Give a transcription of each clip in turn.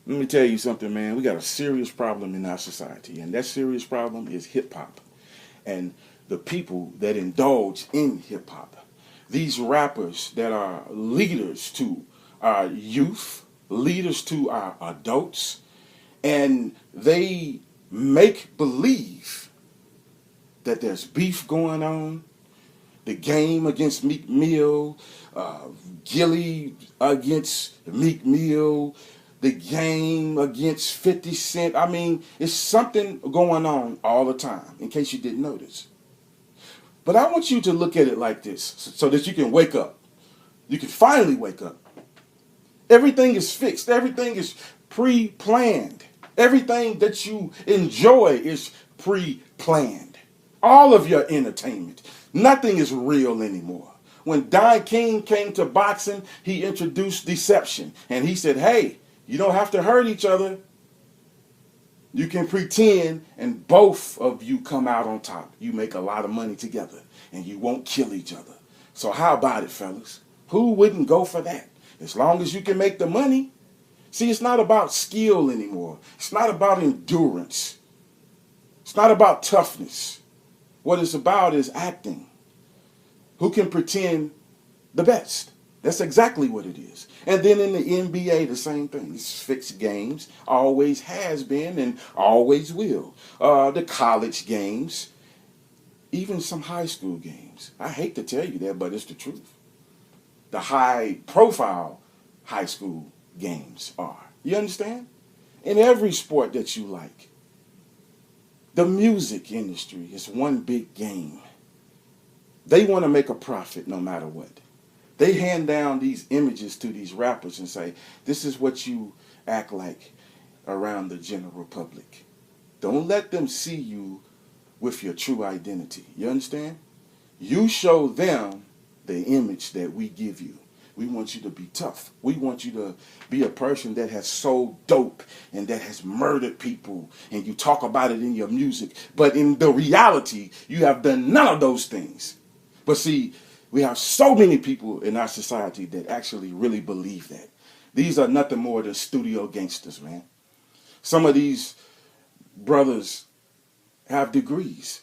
Let me tell you something, man. We got a serious problem in our society, and that serious problem is hip hop and the people that indulge in hip hop. These rappers that are leaders to our youth, leaders to our adults, and they make believe that there's beef going on. The game against Meek Mill, uh, Gillie against Meek Mill, the game against 50 Cent. I mean, it's something going on all the time, in case you didn't notice. But I want you to look at it like this so that you can wake up. You can finally wake up. Everything is fixed, everything is pre planned. Everything that you enjoy is pre planned. All of your entertainment. Nothing is real anymore. When Don King came to boxing, he introduced deception. And he said, hey, you don't have to hurt each other. You can pretend and both of you come out on top. You make a lot of money together and you won't kill each other. So how about it, fellas? Who wouldn't go for that? As long as you can make the money. See, it's not about skill anymore. It's not about endurance. It's not about toughness. What it's about is acting. Who can pretend the best? That's exactly what it is. And then in the NBA, the same thing. It's fixed games, always has been and always will. The college games, even some high school games. I hate to tell you that, but it's the truth. The high profile high school games are. You understand? In every sport that you like. The music industry is one big game. They want to make a profit no matter what. They hand down these images to these rappers and say, this is what you act like around the general public. Don't let them see you with your true identity. You understand? You show them the image that we give you. We want you to be tough. We want you to be a person that has sold dope and that has murdered people, and you talk about it in your music. But in the reality, you have done none of those things. But see, we have so many people in our society that actually really believe that. These are nothing more than studio gangsters, man. Some of these brothers have degrees.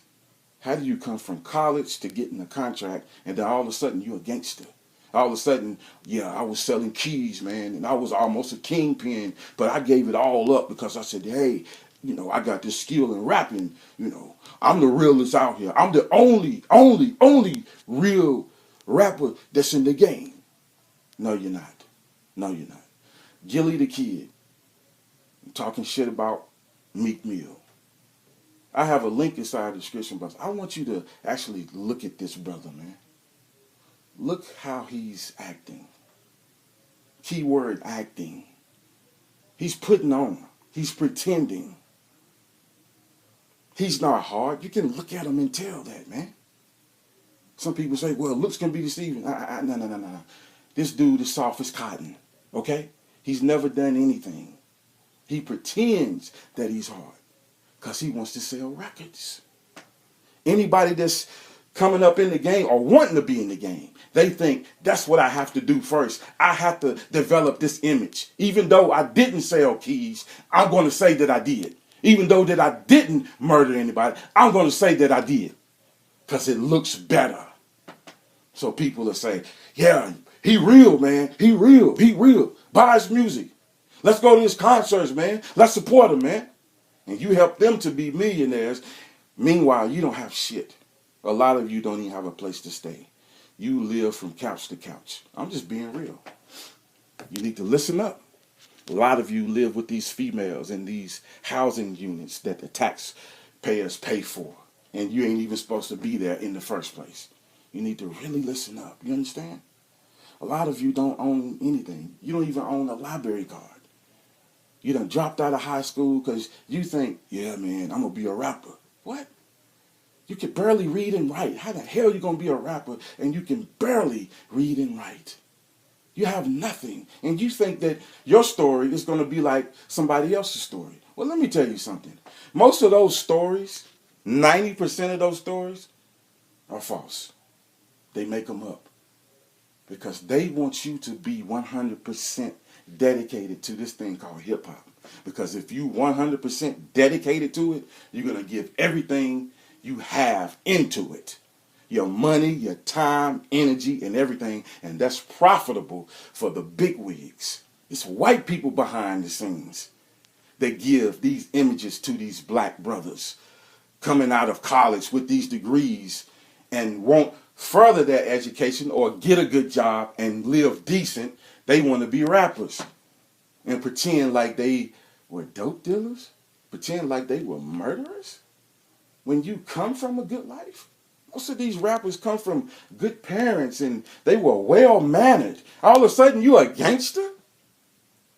How do you come from college to getting a contract and then all of a sudden you're a gangster? All of a sudden, yeah, I was selling keys, man, and I was almost a kingpin, but I gave it all up because I said, hey, I got this skill in rapping, I'm the realest out here. I'm the only real rapper that's in the game. No, you're not. No, you're not. Gillie Da Kid, talking shit about Meek Mill. I have a link inside the description box. I want you to actually look at this brother, man. Look how he's acting. Keyword acting. He's putting on. He's pretending. He's not hard. You can look at him and tell that, man. Some people say, well, looks can be deceiving. No. This dude is soft as cotton, okay? He's never done anything. He pretends that he's hard because he wants to sell records. Anybody that's coming up in the game or wanting to be in the game, they think that's what I have to do first. I have to develop this image. Even though I didn't sell keys, I'm going to say that I did. Even though that I didn't murder anybody, I'm going to say that I did because it looks better. So people will say, yeah, he real, man. He real. Buy his music. Let's go to his concerts, man. Let's support him, man. And you help them to be millionaires. Meanwhile, you don't have shit. A lot of you don't even have a place to stay. You live from couch to couch. I'm just being real. You need to listen up. A lot of you live with these females in these housing units that the taxpayers pay for. And you ain't even supposed to be there in the first place. You need to really listen up. You understand? A lot of you don't own anything. You don't even own a library card. You done dropped out of high school because you think, yeah, man, I'm going to be a rapper. What? You can barely read and write. How the hell are you going to be a rapper and you can barely read and write? You have nothing. And you think that your story is going to be like somebody else's story. Well, let me tell you something. Most of those stories, 90% of those stories are false. They make them up because they want you to be 100% dedicated to this thing called hip hop. Because if you 100% dedicated to it, you're going to give everything you have into it. Your money, your time, energy, and everything. And that's profitable for the bigwigs. It's white people behind the scenes that give these images to these black brothers coming out of college with these degrees and won't further their education or get a good job and live decent. They want to be rappers and pretend like they were dope dealers, pretend like they were murderers. When you come from a good life, most of these rappers come from good parents and they were well mannered. All of a sudden, you a gangster?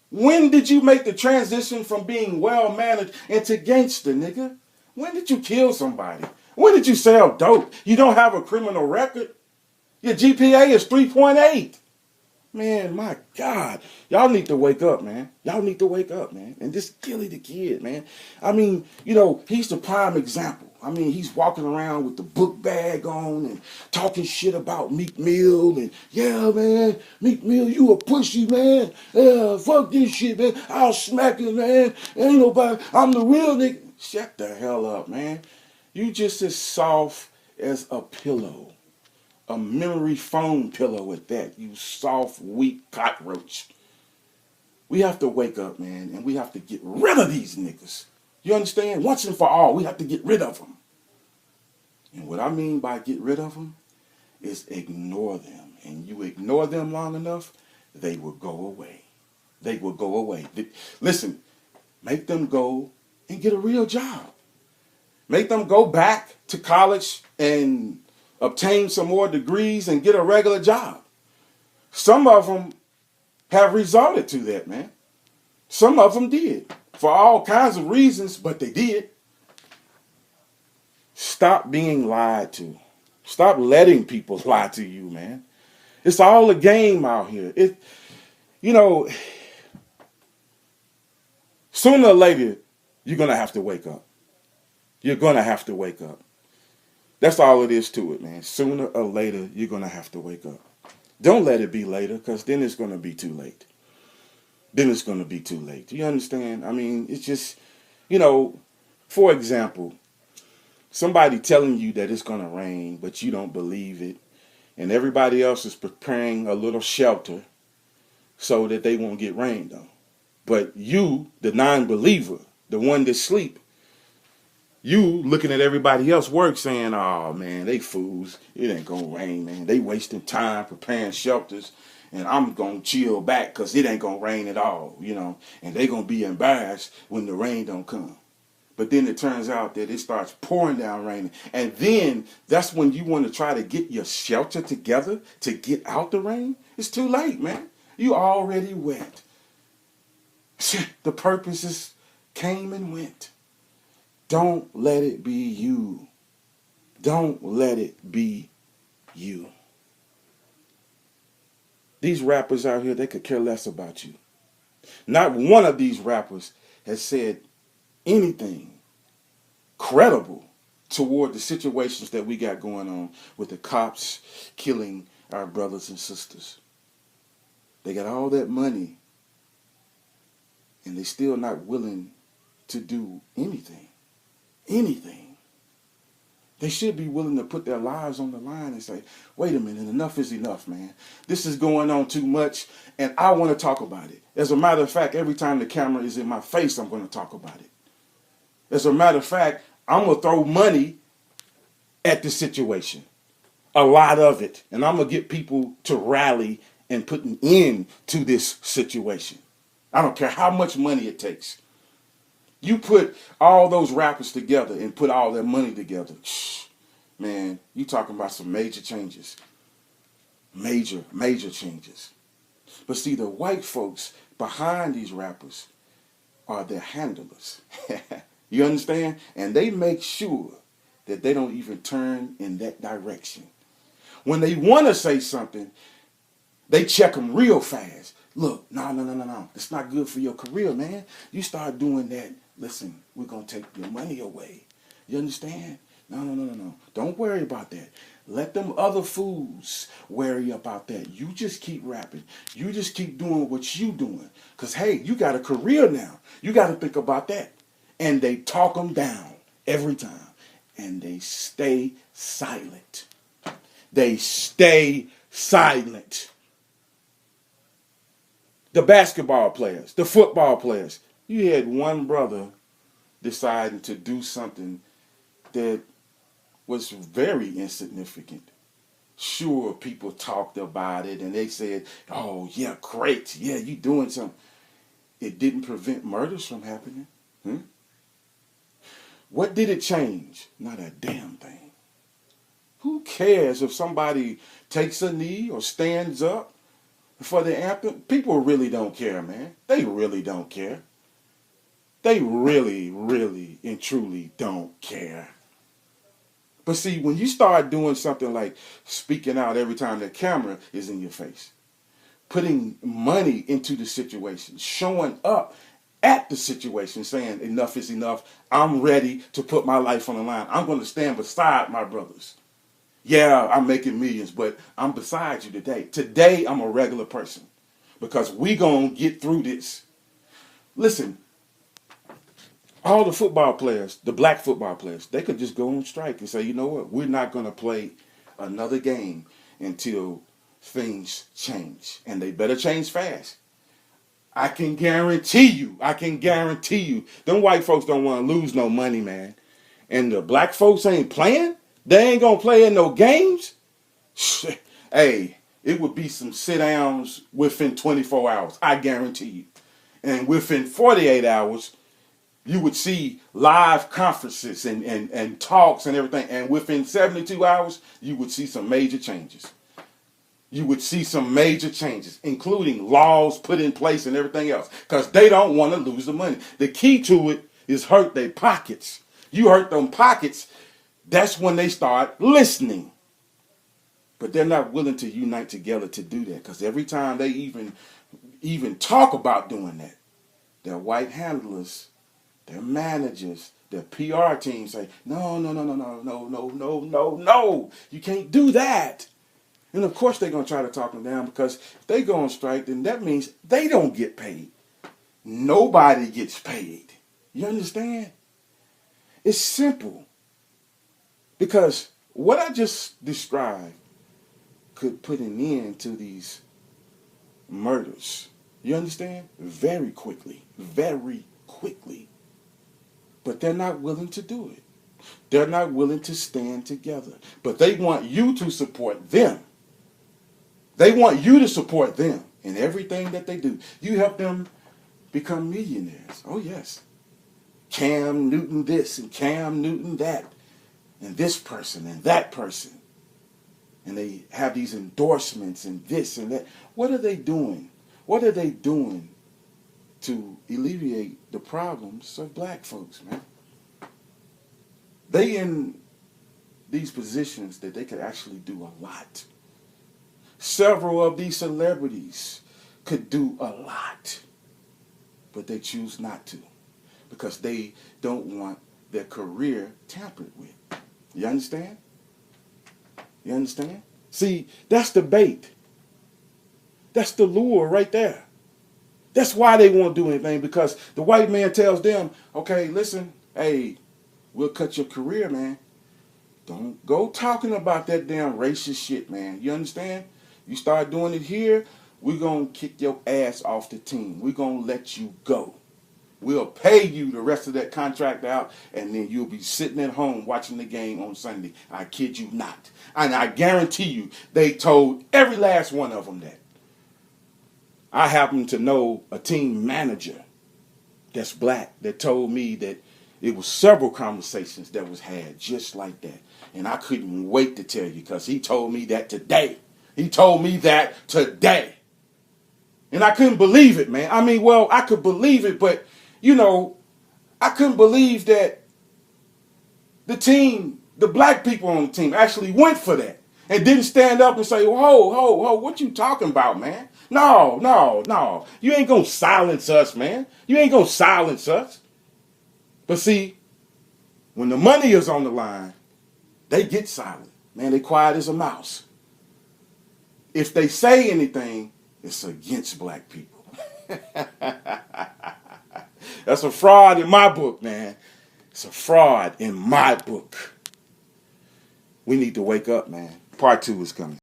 When did you make the transition from being well mannered into gangster, nigga? When did you kill somebody? When did you sell dope? You don't have a criminal record. Your GPA is 3.8. Man, my God. Y'all need to wake up, man. Y'all need to wake up, man. And this Gillie Da Kid, man. I mean, you know, he's the prime example. I mean, he's walking around with the book bag on and talking shit about Meek Mill. And, yeah, man, Meek Mill, you a pussy, man. Yeah, fuck this shit, man. I'll smack it, man. Ain't nobody, I'm the real nigga. Shut the hell up, man. You just as soft as a pillow. A memory foam pillow at that, you soft, weak cockroach. We have to wake up, man, and we have to get rid of these niggas. You understand? Once and for all, we have to get rid of them. And what I mean by get rid of them is ignore them. And you ignore them long enough, they will go away. They will go away. Listen, make them go and get a real job. Make them go back to college and obtain some more degrees and get a regular job. Some of them have resorted to that, man. Some of them did. For all kinds of reasons, but they did. Stop being lied to. Stop letting people lie to you, man. It's all a game out here. You know, sooner or later, you're going to have to wake up. You're going to have to wake up. That's all it is to it, man. Sooner or later, you're going to have to wake up. Don't let it be later, because then it's going to be too late. Then it's going to be too late. Do you understand? I mean, it's just, you know, for example, somebody telling you that it's going to rain, but you don't believe it, and everybody else is preparing a little shelter so that they won't get rained on. But you, the non-believer, the one that sleep, you looking at everybody else work saying, oh, man, they fools. It ain't going to rain, man. They wasting time preparing shelters, and I'm going to chill back because it ain't going to rain at all, you know. And they going to be embarrassed when the rain don't come. But then it turns out that it starts pouring down raining. And then that's when you want to try to get your shelter together to get out the rain. It's too late, man. You already wet. The purposes came and went. Don't let it be you. Don't let it be you. These rappers out here, they could care less about you. Not one of these rappers has said anything credible toward the situations that we got going on with the cops killing our brothers and sisters. They got all that money, and they still not willing to do anything. Anything. They should be willing to put their lives on the line and say, wait a minute, enough is enough, man. This is going on too much, and I want to talk about it. As a matter of fact, every time the camera is in my face, I'm going to talk about it. As a matter of fact, I'm going to throw money at the situation. A lot of it. And I'm going to get people to rally and put an end to this situation. I don't care how much money it takes. You put all those rappers together and put all their money together. Man, you talking about some major changes. Major changes. But see, the white folks behind these rappers are their handlers. You understand? And they make sure that they don't even turn in that direction. When they want to say something, they check them real fast. Look, no. It's not good for your career, man. You start doing that, listen, we're going to take your money away. You understand? No. Don't worry about that. Let them other fools worry about that. You just keep rapping. You just keep doing what you doing. Because, hey, you got a career now. You got to think about that. And they talk them down every time. And they stay silent. They stay silent. The basketball players, the football players. You had one brother deciding to do something that was very insignificant. Sure, people talked about it and they said, oh, yeah, great. Yeah, you doing something. It didn't prevent murders from happening. What did it change? Not a damn thing. Who cares if somebody takes a knee or stands up for the anthem? People really don't care, man. They really don't care. They really, really and truly don't care. But see, when you start doing something like speaking out every time the camera is in your face, putting money into the situation, showing up at the situation, saying enough is enough, I'm ready to put my life on the line. I'm going to stand beside my brothers. Yeah, I'm making millions, but I'm beside you today. Today, I'm a regular person because we going to get through this. Listen, all the football players, the black football players, they could just go on strike and say, you know what, we're not going to play another game until things change. And they better change fast. I can guarantee you, them white folks don't want to lose no money, man. And the black folks ain't playing. They ain't going to play in no games. Hey, it would be some sit-downs within 24 hours. I guarantee you. And within 48 hours, you would see live conferences and talks and everything. And within 72 hours, you would see some major changes. You would see some major changes, including laws put in place and everything else, because they don't want to lose the money. The key to it is hurt their pockets. You hurt them pockets, that's when they start listening. But they're not willing to unite together to do that, because every time they even talk about doing that, their white handlers, their managers, their PR team say, no, you can't do that. And of course they're going to try to talk them down, because if they go on strike, then that means they don't get paid. Nobody gets paid. You understand? It's simple. Because what I just described could put an end to these murders. You understand? Very quickly. Very quickly. But they're not willing to do it. They're not willing to stand together. But they want you to support them. They want you to support them in everything that they do. You help them become millionaires. Oh, yes. Cam Newton this and Cam Newton that. And this person and that person. And they have these endorsements and this and that. What are they doing? What are they doing to alleviate the problems of black folks, man? They in these positions that they could actually do a lot. Several of these celebrities could do a lot, but they choose not to because they don't want their career tampered with. You understand? You understand? See, that's the bait. That's the lure right there. That's why they won't do anything, because the white man tells them, okay, listen, hey, we'll cut your career, man. Don't go talking about that damn racist shit, man. You understand? You start doing it here, we're going to kick your ass off the team. We're going to let you go. We'll pay you the rest of that contract out, and then you'll be sitting at home watching the game on Sunday. I kid you not. And I guarantee you, they told every last one of them that. I happen to know a team manager that's black that told me that it was several conversations that was had just like that. And I couldn't wait to tell you, because he told me that today. He told me that today. And I couldn't believe it, man. I mean, well, I could believe it, but, you know, I couldn't believe that the team, the black people on the team actually went for that and didn't stand up and say, ho, what you talking about, man? No. You ain't going to silence us, man. You ain't going to silence us. But see, when the money is on the line, they get silent. Man, they quiet as a mouse. If they say anything, it's against black people. That's a fraud in my book, man. It's a fraud in my book. We need to wake up, man. Part 2 is coming.